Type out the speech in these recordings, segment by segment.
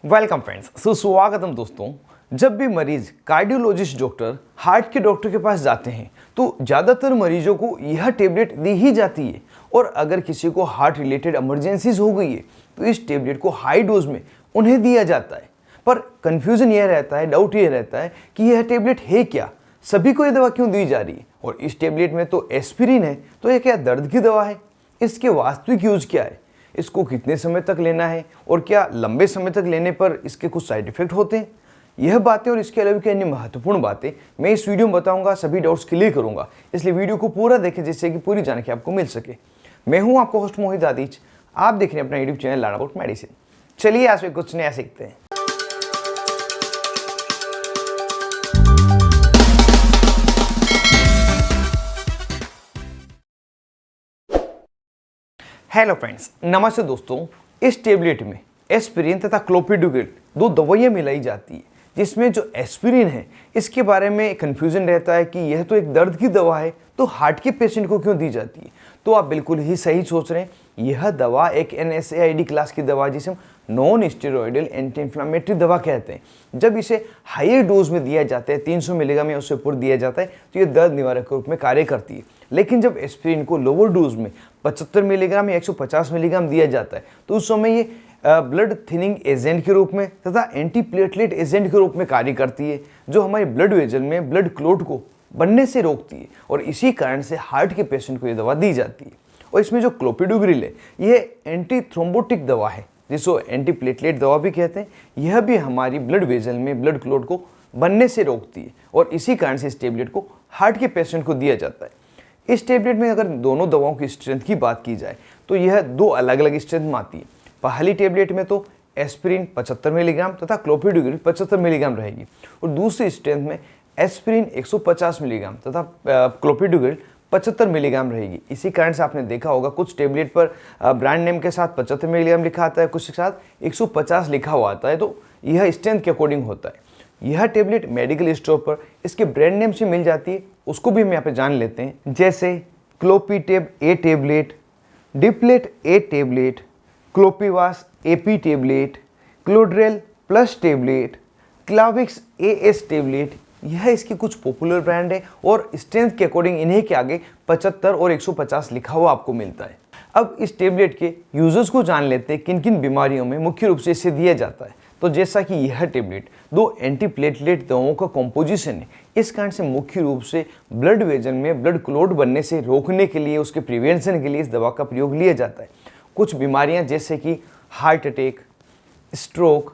Welcome friends, सुस्वागतम दोस्तों। जब भी मरीज कार्डियोलॉजिस्ट डॉक्टर हार्ट के डॉक्टर के पास जाते हैं तो ज़्यादातर मरीजों को यह टेबलेट दी ही जाती है। और अगर किसी को हार्ट रिलेटेड इमरजेंसीज हो गई है तो इस टेबलेट को हाई डोज में उन्हें दिया जाता है। पर कन्फ्यूज़न यह रहता है, डाउट यह रहता है कि यह टेबलेट है क्या, सभी को यह दवा क्यों दी जा रही है। और इस टेबलेट में तो एस्पिरिन है, तो यह क्या दर्द की दवा है? इसके वास्तविक यूज क्या है, इसको कितने समय तक लेना है और क्या लंबे समय तक लेने पर इसके कुछ साइड इफेक्ट होते हैं? यह बातें और इसके अलावा की अन्य महत्वपूर्ण बातें मैं इस वीडियो में बताऊंगा, सभी डाउट्स क्लियर करूंगा। इसलिए वीडियो को पूरा देखें जिससे कि पूरी जानकारी आपको मिल सके। मैं हूं आपका होस्ट मोहित आदिज, आप देख रहे हैं अपना YouTube channel learn about medicine. चलिए आज में कुछ नया सीखते हैं। हेलो फ्रेंड्स, नमस्ते दोस्तों। इस टेबलेट में एस्पिरिन तथा क्लोपिडोग्रिल दो दवाइयाँ मिलाई जाती है, जिसमें जो एस्पिरिन है इसके बारे में कन्फ्यूजन रहता है कि यह तो एक दर्द की दवा है, तो हार्ट के पेशेंट को क्यों दी जाती है। तो आप बिल्कुल ही सही सोच रहे हैं, यह दवा एक NSAID क्लास की दवा जिसे हम नॉन स्टेरॉयडल एंटी इन्फ्लामेटरी दवा कहते हैं। जब इसे हायर डोज में दिया जाता है, 300 मिलीग्राम या उससे ऊपर दिया जाता है, तो ये दर्द निवारक के रूप में कार्य करती है। लेकिन जब एस्पिरिन को लोअर डोज में 75 मिलीग्राम या 150 मिलीग्राम दिया जाता है तो उस समय ये ब्लड थिनिंग एजेंट के रूप में तथा एंटी प्लेटलेट एजेंट के रूप में कार्य करती है, जो हमारे ब्लड वेजल में ब्लड क्लॉट को बनने से रोकती है। और इसी कारण से हार्ट के पेशेंट को ये दवा दी जाती है। और इसमें जो क्लोपिडोग्रिल है यह एंटी थ्रोम्बोटिक दवा है, जिसको एंटी प्लेटलेट दवा भी कहते हैं। यह भी हमारी ब्लड वेजल में ब्लड क्लॉट को बनने से रोकती है और इसी कारण से इस टेबलेट को हार्ट के पेशेंट को दिया जाता है। इस टेबलेट में अगर दोनों दवाओं की स्ट्रेंथ की बात की जाए तो यह दो अलग अलग स्ट्रेंथ में आती है। पहली टेबलेट में तो एस्पिरिन 75 मिलीग्राम तथा क्लोपिडोग्रिल 75 मिलीग्राम रहेगी, और दूसरी स्ट्रेंथ में एस्पिरिन 150 मिलीग्राम तथा क्लोपिडोग्रिल 75 मिलीग्राम रहेगी। इसी कारण से आपने देखा होगा कुछ टेबलेट पर ब्रांड नेम के साथ 75 मिलीग्राम लिखा आता है, कुछ के साथ 150 लिखा हुआ आता है, तो यह स्ट्रेंथ के अकॉर्डिंग होता है। यह टेबलेट मेडिकल स्टोर पर इसके ब्रांड नेम से मिल जाती है, उसको भी हम यहाँ पे जान लेते हैं। जैसे Clopitab A tablet, Deplatt A tablet, Clopivas AP tablet, Clodrel plus tablet, Clavix AS tablet, यह इसकी कुछ पॉपुलर ब्रांड है और स्ट्रेंथ के अकॉर्डिंग इन्हीं के आगे 75 और 150 लिखा हुआ आपको मिलता है। अब इस टेबलेट के यूजर्स को जान लेते हैं किन किन बीमारियों में मुख्य रूप से इसे दिया जाता है। तो जैसा कि यह टेबलेट दो एंटी प्लेटलेट दवाओं का कॉम्पोजिशन है, इस कारण से मुख्य रूप से ब्लड वेजन में ब्लड क्लॉट बनने से रोकने के लिए, उसके प्रिवेंशन के लिए इस दवा का प्रयोग लिया जाता है। कुछ बीमारियां जैसे कि heart attack, stroke,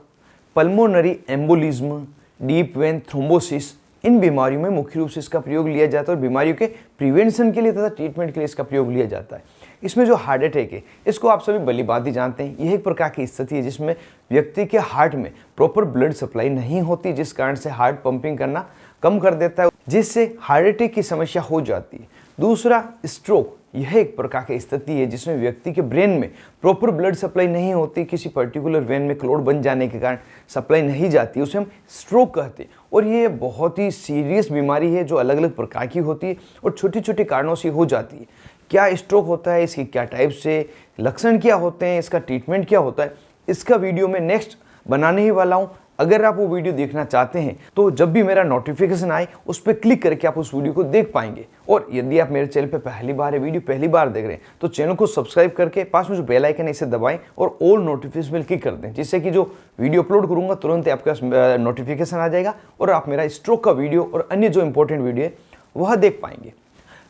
pulmonary embolism, deep vein thrombosis, इन बीमारियों में मुख्य रूप से इसका प्रयोग लिया जाता है और बीमारियों के प्रिवेंशन के लिए तथा ट्रीटमेंट के लिए इसका प्रयोग लिया जाता है। इसमें जो हार्ट अटैक है इसको आप सभी भलीभांति जानते हैं। यह एक प्रकार की स्थिति है जिसमें व्यक्ति के हार्ट में प्रॉपर ब्लड सप्लाई नहीं होती, जिस कारण से हार्ट पंपिंग करना कम कर देता है, जिससे हार्ट अटैक की समस्या हो जाती है। दूसरा स्ट्रोक, यह एक प्रकार की स्थिति है जिसमें व्यक्ति के ब्रेन में प्रॉपर ब्लड सप्लाई नहीं होती, किसी पर्टिकुलर वेन में क्लॉट बन जाने के कारण सप्लाई नहीं जाती, उसे हम स्ट्रोक कहते हैं। और ये बहुत ही सीरियस बीमारी है जो अलग अलग प्रकार की होती है और छोटे छोटे कारणों से हो जाती है। क्या स्ट्रोक होता है, इसकी क्या टाइप से लक्षण क्या होते हैं, इसका ट्रीटमेंट क्या होता है, इसका वीडियो मैं नेक्स्ट बनाने ही वाला हूँ। अगर आप वो वीडियो देखना चाहते हैं तो जब भी मेरा नोटिफिकेशन आए उस पर क्लिक करके आप उस वीडियो को देख पाएंगे। और यदि आप मेरे चैनल पे पहली बार है, वीडियो पहली बार देख रहे हैं, तो चैनल को सब्सक्राइब करके पास में जो बेल आइकन है इसे दबाएं और ऑल नोटिफिकेशन में क्लिक कर दें, जिससे कि जो वीडियो अपलोड करूंगा तुरंत ही आपके पास नोटिफिकेशन आ जाएगा और आप मेरा स्ट्रोक का वीडियो और अन्य जो इंपॉर्टेंट वीडियो है वह देख पाएंगे।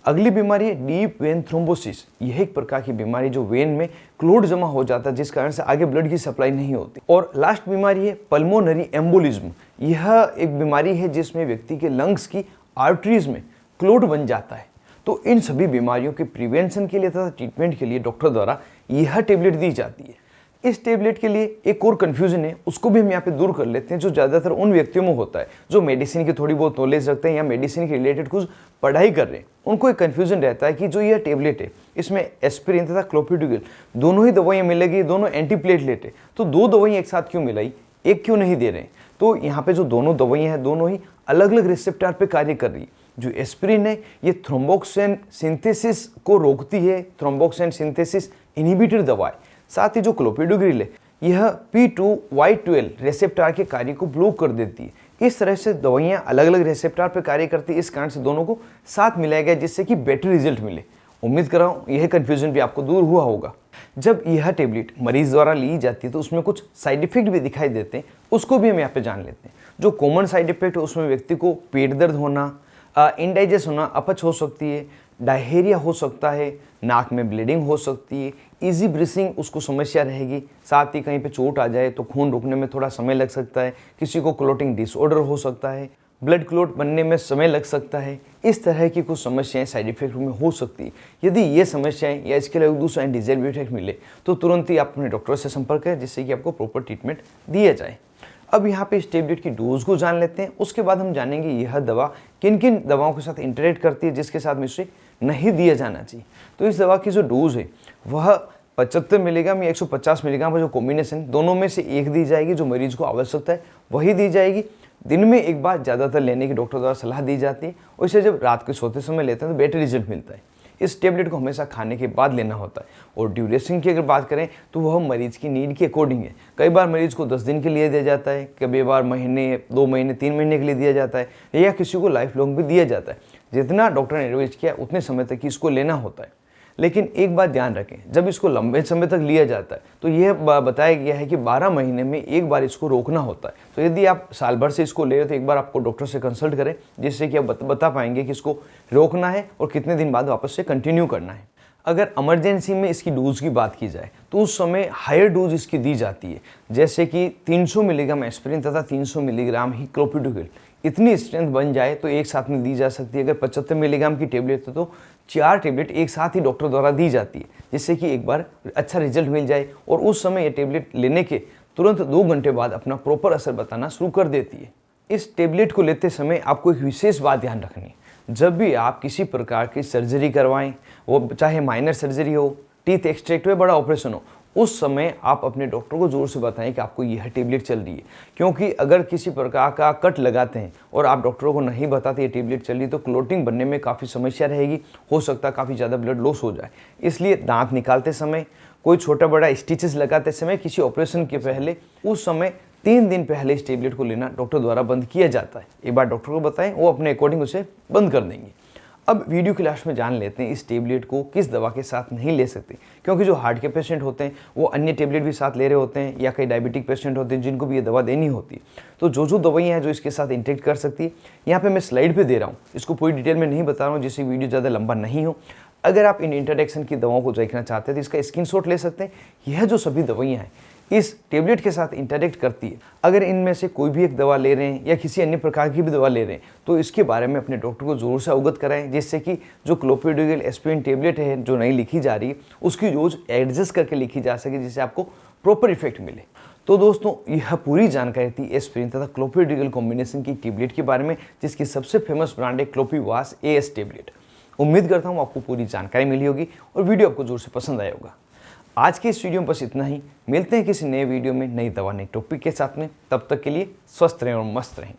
अगली बीमारी है डीप वेन थ्रोम्बोसिस। यह एक प्रकार की बीमारी जो वेन में क्लॉट जमा हो जाता है, जिस कारण से आगे ब्लड की सप्लाई नहीं होती। और लास्ट बीमारी है पल्मोनरी एम्बोलिज्म। यह एक बीमारी है जिसमें व्यक्ति के लंग्स की आर्टरीज में क्लॉट बन जाता है। तो इन सभी बीमारियों के प्रिवेंशन के लिए तथा ट्रीटमेंट के लिए डॉक्टर द्वारा यह टेबलेट दी जाती है। इस टेबलेट के लिए एक और कन्फ्यूजन है, उसको भी हम यहाँ पे दूर कर लेते हैं, जो ज़्यादातर उन व्यक्तियों में होता है जो मेडिसिन की थोड़ी बहुत नॉलेज रखते हैं या मेडिसिन के रिलेटेड कुछ पढ़ाई कर रहे हैं। उनको एक कन्फ्यूजन रहता है कि जो यह टेबलेट है इसमें एस्पिरिन तथा क्लोपिडोग्रिल दोनों ही दवाइयाँ मिलेगी, दोनों एंटी प्लेटलेट है, तो दो दवाइयाँ एक साथ क्यों मिलाई, एक क्यों नहीं दे रहे हैं। तो यहाँ पे जो दोनों दवाइयाँ हैं दोनों ही अलग अलग रिसेप्टर पे कार्य कर रही है। जो एस्पिरिन है ये थ्रोम्बोक्सिन सिंथेसिस को रोकती है, थ्रोम्बोक्सिन सिंथेसिस इनहिबिटर दवा है। साथ ही जो क्लोपिडोग्रिल है यह P2Y12 रेसेप्टर के कार्य को ब्लॉक कर देती है। इस तरह से दवाइयाँ अलग अलग रेसेप्टर पर कार्य करती है। इस कारण से दोनों को साथ मिलाया गया जिससे कि बेटर रिजल्ट मिले। उम्मीद कर रहा हूँ यह कन्फ्यूजन भी आपको दूर हुआ होगा। जब यह टेबलेट मरीज द्वारा ली जाती है तो उसमें कुछ साइड इफेक्ट भी दिखाई देते हैं, उसको भी हम यहाँ पे जान लेते हैं। जो कॉमन साइड इफेक्ट है उसमें व्यक्ति को पेट दर्द होना, इनडाइजेस्ट होना, अपच हो सकती है, डायरिया हो सकता है, नाक में ब्लीडिंग हो सकती है, इजी ब्रीथिंग उसको समस्या रहेगी, साथ ही कहीं पे चोट आ जाए तो खून रुकने में थोड़ा समय लग सकता है, किसी को क्लोटिंग डिसऑर्डर हो सकता है, ब्लड क्लॉट बनने में समय लग सकता है। इस तरह की कुछ समस्याएं साइड इफेक्ट में हो सकती है। यदि ये समस्याएं या इसके लिए दूसरा डिजेबल इफेक्ट मिले तो तुरंत ही आप अपने डॉक्टर से संपर्क करें जिससे कि आपको प्रॉपर ट्रीटमेंट दिया जाए। अब यहाँ पे इस टेबलेट की डोज को जान लेते हैं। उसके बाद हम जानेंगे यह दवा किन किन दवाओं के साथ इंटरेक्ट करती है जिसके साथ में इसे नहीं दिया जाना चाहिए। तो इस दवा की जो डोज है वह 75 मिलीग्राम या 150 मिलीग्राम का जो कॉम्बिनेशन दोनों में से एक दी जाएगी। जो मरीज को आवश्यकता है वही दी जाएगी। दिन में एक बार ज़्यादातर लेने की डॉक्टर द्वारा सलाह दी जाती है और इसे जब रात के सोते समय लेते हैं तो बेटर रिजल्ट मिलता है। इस टेबलेट को हमेशा खाने के बाद लेना होता है। और ड्यूरेशन की अगर बात करें तो वह मरीज की नीड के अकॉर्डिंग है। कई बार मरीज को 10 दिन के लिए दिया जाता है, कभी बार महीने, 2 महीने, 3 महीने के लिए दिया जाता है, या किसी को लाइफ लॉन्ग भी दिया जाता है। जितना डॉक्टर ने एडवाइस किया उतने समय तक ही इसको लेना होता है। लेकिन एक बात ध्यान रखें, जब इसको लंबे समय तक लिया जाता है तो यह बताया गया है कि 12 महीने में एक बार इसको रोकना होता है। तो यदि आप साल भर से इसको ले रहे हो तो एक बार आपको डॉक्टर से कंसल्ट करें जिससे कि आप बता पाएंगे कि इसको रोकना है और कितने दिन बाद वापस से कंटिन्यू करना है। अगर इमरजेंसी में इसकी डोज की बात की जाए तो उस समय हायर डोज इसकी दी जाती है, जैसे कि 300 मिलीग्राम एस्पिरिन तथा 300 मिलीग्राम ही क्लोपिडोग्रेल। इतनी स्ट्रेंथ बन जाए तो एक साथ में दी जा सकती है। अगर 75 मिलीग्राम की टेबलेट है तो 4 टेबलेट एक साथ ही डॉक्टर द्वारा दी जाती है जिससे कि एक बार अच्छा रिजल्ट मिल जाए और उस समय ये टेबलेट लेने के तुरंत 2 घंटे बाद अपना प्रॉपर असर बताना शुरू कर देती है। इस टेबलेट को लेते समय आपको एक विशेष बात ध्यान रखनी है। जब भी आप किसी प्रकार की सर्जरी करवाएं, वो चाहे माइनर सर्जरी हो, टीथ एक्सट्रैक्ट हो, बड़ा ऑपरेशन हो, उस समय आप अपने डॉक्टर को जोर से बताएं कि आपको यह टेबलेट चल रही है। क्योंकि अगर किसी प्रकार का कट लगाते हैं और आप डॉक्टरों को नहीं बताते ये टेबलेट चल रही है तो क्लोटिंग बनने में काफ़ी समस्या रहेगी, हो सकता है काफ़ी ज़्यादा ब्लड लॉस हो जाए। इसलिए दांत निकालते समय, कोई छोटा बड़ा स्टिचेस लगाते समय, किसी ऑपरेशन के पहले, उस समय 3 दिन पहले इस टेबलेट को लेना डॉक्टर द्वारा बंद किया जाता है। एक बार डॉक्टर को बताएं, वो अपने अकॉर्डिंग उसे बंद कर देंगे। अब वीडियो के लास्ट में जान लेते हैं इस टेबलेट को किस दवा के साथ नहीं ले सकते, क्योंकि जो हार्ट के पेशेंट होते हैं वो अन्य टेबलेट भी साथ ले रहे होते हैं, या कई डायबिटिक पेशेंट होते हैं जिनको भी ये दवा देनी होती है। तो जो दवाइयाँ हैं जो इसके साथ इंटरेक्ट कर सकती है, यहाँ पे मैं स्लाइड पे दे रहा हूँ, इसको पूरी डिटेल में नहीं बता रहा हूँ जिससे वीडियो ज़्यादा लंबा नहीं हो। अगर आप इन इंट्रोडक्शन की दवाओं को देखना चाहते हैं तो इसका स्क्रीनशॉट ले सकते हैं। यह जो सभी दवाइयाँ हैं इस टेबलेट के साथ इंटरेक्ट करती है। अगर इनमें से कोई भी एक दवा ले रहे हैं या किसी अन्य प्रकार की भी दवा ले रहे हैं तो इसके बारे में अपने डॉक्टर को ज़रूर से अवगत कराएं, जिससे कि जो क्लोपिडोग्रेल एस्पिरिन टेबलेट है जो नई लिखी जा रही है उसकी डोज एडजस्ट करके लिखी जा सके जिससे आपको प्रॉपर इफेक्ट मिले। तो दोस्तों यह पूरी जानकारी थी एस्पिरिन तथा क्लोपिडोग्रेल कॉम्बिनेशन की टेबलेट के बारे में, जिसकी सबसे फेमस ब्रांड है क्लोपिवास AS टेबलेट। उम्मीद करता हूँ आपको पूरी जानकारी मिली होगी और वीडियो आपको जोर से पसंद आया होगा। आज के इस वीडियो में बस इतना ही। मिलते हैं किसी नए वीडियो में नई दवा नई टॉपिक के साथ में। तब तक के लिए स्वस्थ रहें और मस्त रहें।